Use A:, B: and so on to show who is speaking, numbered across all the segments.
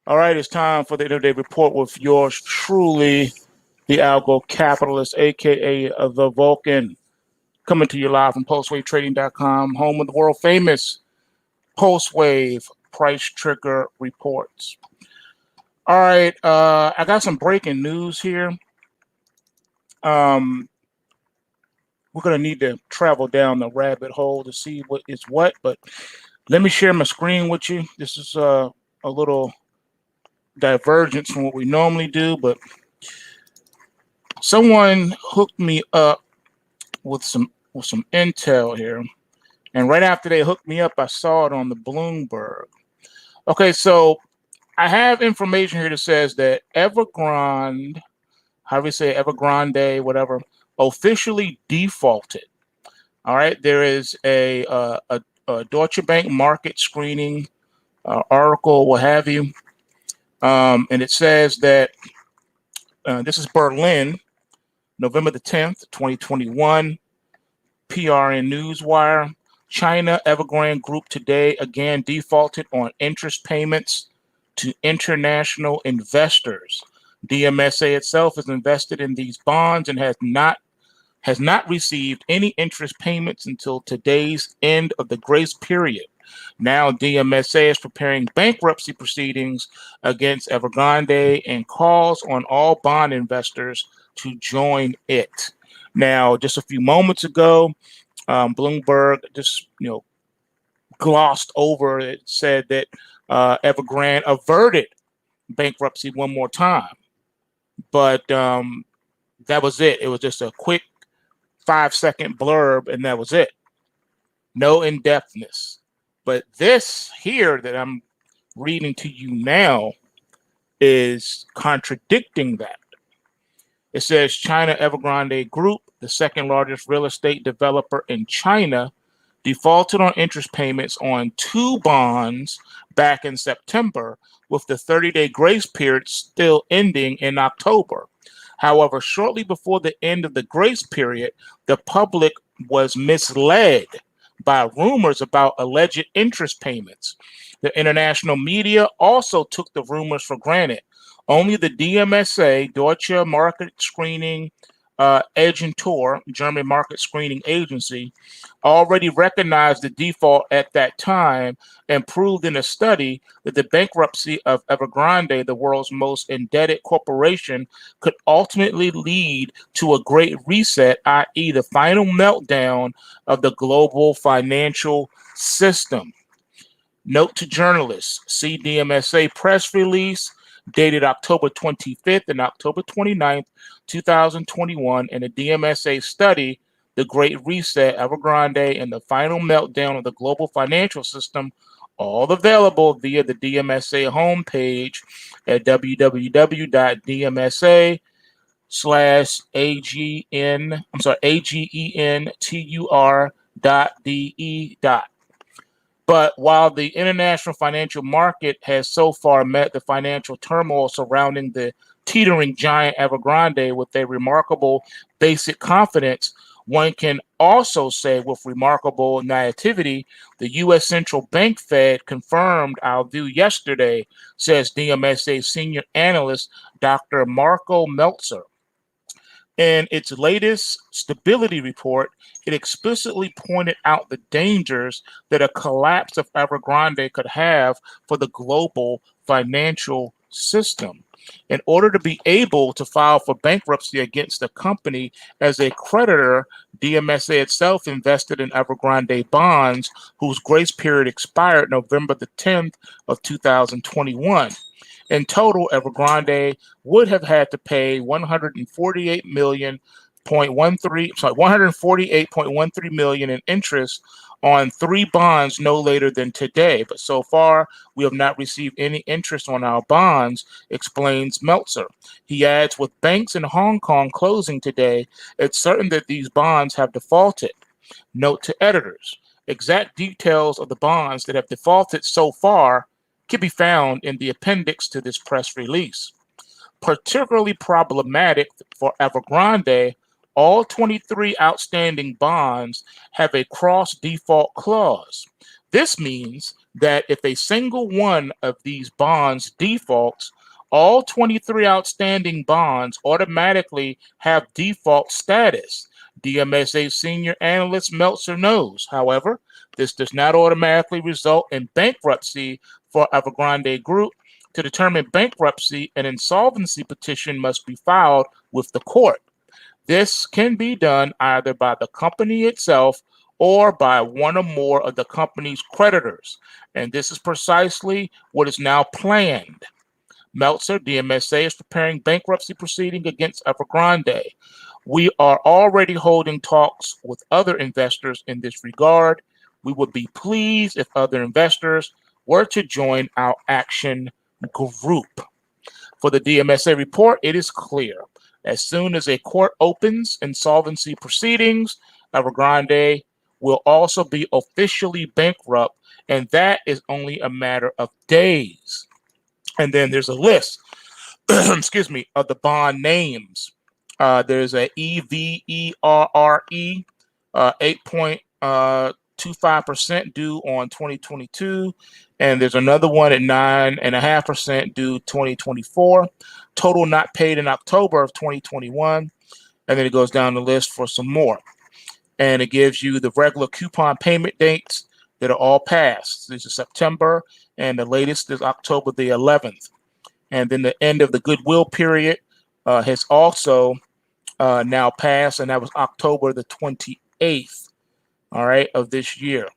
A: All right, it's time for the end of the day report with yours truly, the Algo Capitalist, aka the Vulcan, coming to you live from PulseWaveTrading.com, home of the world famous PulseWave Price Trigger Reports. All right, I got some breaking news here. We're gonna need to travel down the rabbit hole to see what is what, but let me share my screen with you. This is a little divergence from what we normally do, but someone hooked me up with some intel here, and right after they hooked me up, I saw it on the Bloomberg. Okay, so I have information here that says that Evergrande, however you say Evergrande, whatever, officially defaulted. All right, there is a Deutsche Bank market screening article, what have you, and it says that this is Berlin, November the 10th, 2021. PRN Newswire. China Evergrande Group today again defaulted on interest payments to international investors. DMSA itself is invested in these bonds and has not received any interest payments until today's end of the grace period. Now DMSA is preparing bankruptcy proceedings against Evergrande and calls on all bond investors to join it. Now, just a few moments ago, Bloomberg just glossed over it, said that Evergrande averted bankruptcy one more time, but that was it. It was just a quick 5-second blurb, and that was it. No in-depthness. But this here that I'm reading to you now is contradicting that. It says China Evergrande Group, the second largest real estate developer in China, defaulted on interest payments on 2 bonds back in September, with the 30-day grace period still ending in October. However, shortly before the end of the grace period, the public was misled by rumors about alleged interest payments. The international media also took the rumors for granted. Only the DMSA, Deutsche Market Screening Agentur, German market screening agency, already recognized the default at that time and proved in a study that the bankruptcy of Evergrande, the world's most indebted corporation, could ultimately lead to a great reset, i.e., the final meltdown of the global financial system. Note to journalists, see DMSA press release dated October 25th and October 29th, 2021, and the DMSA study, The Great Reset, Evergrande, and the Final Meltdown of the Global Financial System, all available via the DMSA homepage at www.dmsa/agentur.de. But while the international financial market has so far met the financial turmoil surrounding the teetering giant Evergrande with a remarkable basic confidence, one can also say with remarkable naivety, the U.S. Central Bank Fed confirmed our view yesterday, says DMSA senior analyst Dr. Marco Meltzer. In its latest stability report, it explicitly pointed out the dangers that a collapse of Evergrande could have for the global financial system. In order to be able to file for bankruptcy against the company as a creditor, DMSA itself invested in Evergrande bonds whose grace period expired November the 10th of 2021. In total, Evergrande would have had to pay 148.13 million in interest on 3 bonds no later than today. But so far, we have not received any interest on our bonds, explains Meltzer. He adds, with banks in Hong Kong closing today, it's certain that these bonds have defaulted. Note to editors, exact details of the bonds that have defaulted so far can be found in the appendix to this press release. Particularly problematic for Evergrande, all 23 outstanding bonds have a cross-default clause. This means that if a single one of these bonds defaults, all 23 outstanding bonds automatically have default status. DMSA senior analyst Meltzer knows. However, this does not automatically result in bankruptcy for Evergrande Group. To determine bankruptcy, an insolvency petition must be filed with the court. This can be done either by the company itself or by one or more of the company's creditors. And this is precisely what is now planned. Meltzer, DMSA, is preparing bankruptcy proceeding against Evergrande. We are already holding talks with other investors in this regard. We would be pleased if other investors were to join our action group. For the DMSA report, it is clear. As soon as a court opens insolvency proceedings, Evergrande will also be officially bankrupt, and that is only a matter of days. And then there's a list, excuse me, of the bond names. There's a EVERRE, 8.25% due on 2022. And there's another one at 9.5% due 2024. Total not paid in October of 2021. And then it goes down the list for some more. And it gives you the regular coupon payment dates that are all passed. This is September, and the latest is October the 11th. And then the end of the goodwill period has also now passed, and that was October the 28th, all right, of this year.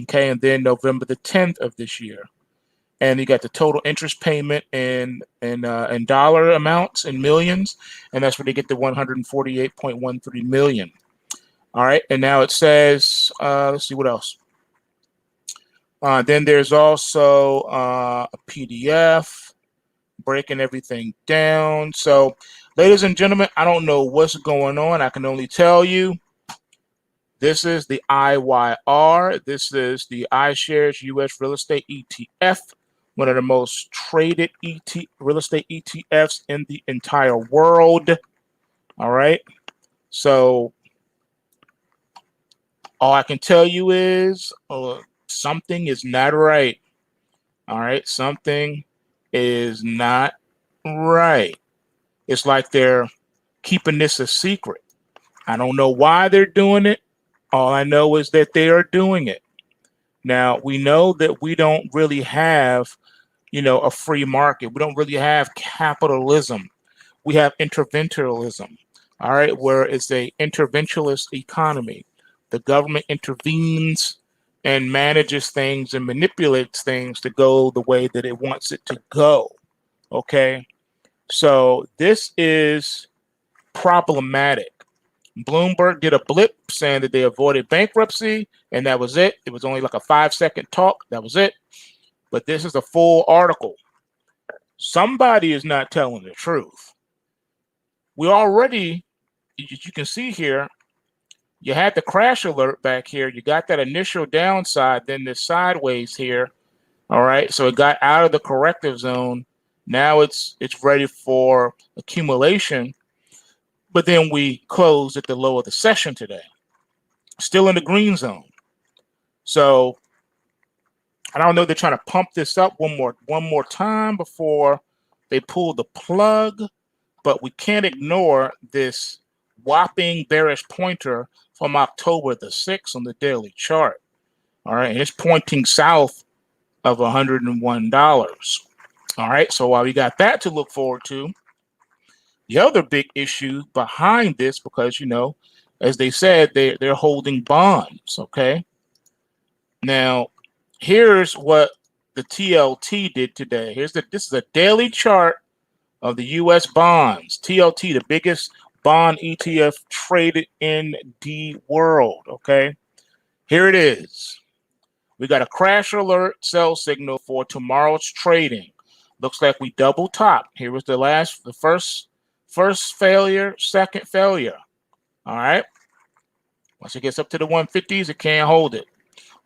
A: Okay, and then November the 10th of this year. And you got the total interest payment in dollar amounts in millions, and that's where they get the 148.13 million. All right, and now it says, let's see what else. Then there's also a PDF breaking everything down. So, ladies and gentlemen, I don't know what's going on. I can only tell you this is the IYR. This is the iShares US Real Estate ETF, one of the most traded real estate ETFs in the entire world. All right. So, all I can tell you is something is not right. All right. Something is not right. It's like they're keeping this a secret. I don't know why they're doing it. All I know is that they are doing it. Now, we know that we don't really have, a free market. We don't really have capitalism. We have interventionism, all right, where it's a interventionist economy. The government intervenes and manages things and manipulates things to go the way that it wants it to go. Okay, so this is problematic. Bloomberg did a blip saying that they avoided bankruptcy, and that was it. It was only like a 5-second talk. That was it. But this is a full article. Somebody is not telling the truth. We already, you can see here, you had the crash alert back here. You got that initial downside, then this sideways here. All right, so it got out of the corrective zone. Now it's ready for accumulation. But then we closed at the low of the session today, still in the green zone. So I don't know, they're trying to pump this up one more time before they pull the plug, but we can't ignore this whopping bearish pointer from October the 6th on the daily chart. All right, and it's pointing south of $101. All right, so while we got that to look forward to, the other big issue behind this, because, as they said, they're holding bonds, okay? Now, here's what the TLT did today. This is a daily chart of the U.S. bonds. TLT, the biggest bond ETF traded in the world, okay? Here it is. We got a crash alert sell signal for tomorrow's trading. Looks like we double top. Here was the first failure, second failure. All right. Once it gets up to the 150s, it can't hold it.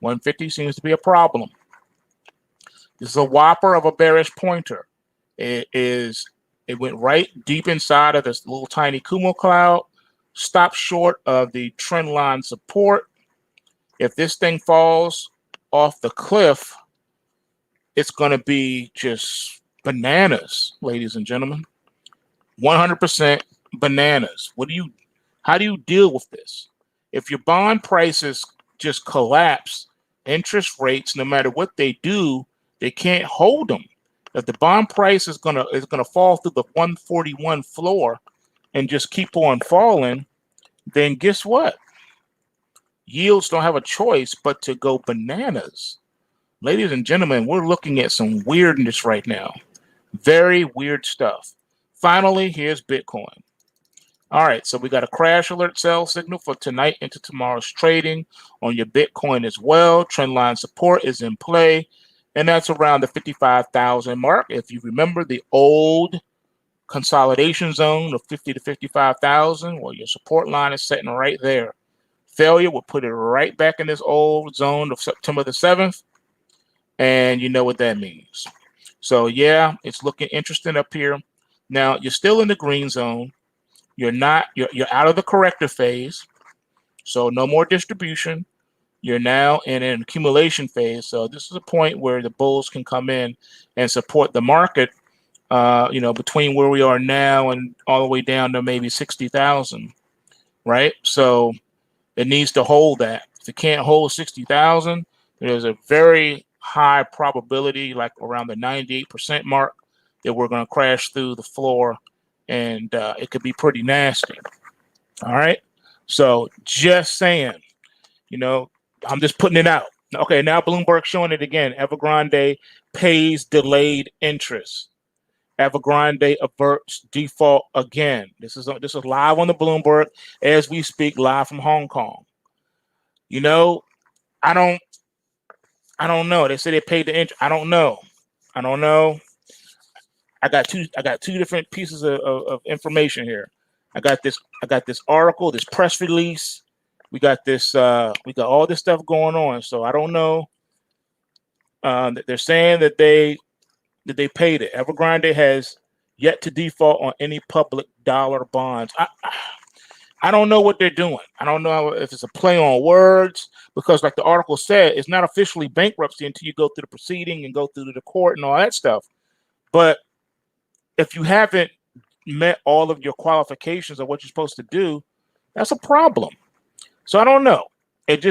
A: 150 seems to be a problem. This is a whopper of a bearish pointer. It went right deep inside of this little tiny Kumo cloud, stopped short of the trend line support. If this thing falls off the cliff, it's going to be just bananas, ladies and gentlemen. 100% bananas. How do you deal with this? If your bond prices just collapse, interest rates, no matter what they do, they can't hold them. If the bond price is gonna fall through the 141 floor and just keep on falling, then guess what? Yields don't have a choice but to go bananas. Ladies and gentlemen, we're looking at some weirdness right now. Very weird stuff. Finally, here's Bitcoin. All right, so we got a crash alert sell signal for tonight into tomorrow's trading on your Bitcoin as well. Trendline support is in play, and that's around the 55,000 mark. If you remember the old consolidation zone of 50 to 55,000, well, your support line is sitting right there. Failure will put it right back in this old zone of September the 7th, and you know what that means. So yeah, it's looking interesting up here. Now you're still in the green zone. You're out of the corrective phase, so no more distribution. You're now in an accumulation phase. So this is a point where the bulls can come in and support the market. Between where we are now and all the way down to maybe 60,000, right? So it needs to hold that. If it can't hold 60,000, there's a very high probability, like around the 98% mark, that we're going to crash through the floor, and it could be pretty nasty. All right. So just saying, I'm just putting it out. Okay. Now Bloomberg showing it again. Evergrande pays delayed interest. Evergrande averts default again. This is live on the Bloomberg as we speak, live from Hong Kong. I don't know. They say they paid the interest. I don't know. I got two different pieces of information here. I got this article, this press release. We got all this stuff going on. So I don't know. They're saying that they paid it. Evergrande has yet to default on any public dollar bonds. I don't know what they're doing. I don't know if it's a play on words, because like the article said, it's not officially bankruptcy until you go through the proceeding and go through the court and all that stuff. But if you haven't met all of your qualifications of what you're supposed to do, that's a problem. So I don't know. It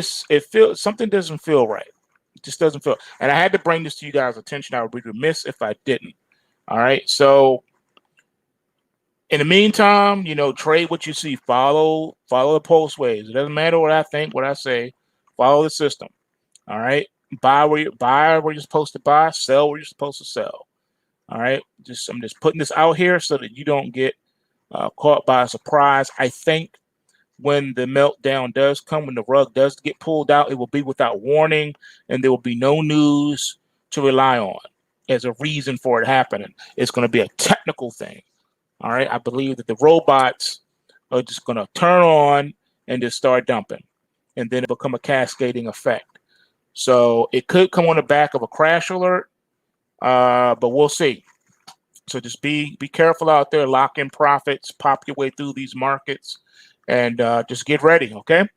A: feels, something doesn't feel right. It just doesn't feel. And I had to bring this to you guys' attention. I would be remiss if I didn't. All right. So in the meantime, trade what you see. Follow the pulse waves. It doesn't matter what I think, what I say. Follow the system. All right. Buy where you're supposed to buy. Sell where you're supposed to sell. All right. I'm just putting this out here so that you don't get caught by surprise. I think when the meltdown does come, when the rug does get pulled out, it will be without warning, and there will be no news to rely on as a reason for it happening. It's going to be a technical thing. All right. I believe that the robots are just going to turn on and just start dumping, and then it become a cascading effect. So it could come on the back of a crash alert, but we'll see. So just be careful out there. Lock in profits. Pop your way through these markets, and just get ready. Okay.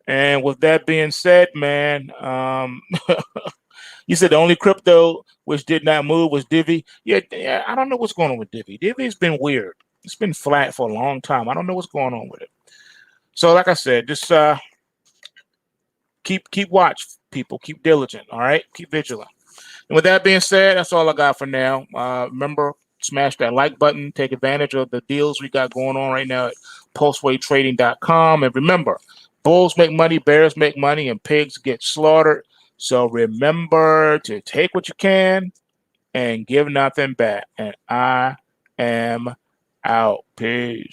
A: And with that being said, man, you said the only crypto which did not move was Divi. Yeah, I don't know what's going on with Divi. Divi's been weird. It's been flat for a long time. I don't know what's going on with it. So like I said, just keep watch, people. Keep diligent. All right. Keep vigilant. And with that being said, that's all I got for now. Remember, smash that like button. Take advantage of the deals we got going on right now at PulseWaveTrading.com. And remember, bulls make money, bears make money, and pigs get slaughtered. So remember to take what you can and give nothing back. And I am out. Peace.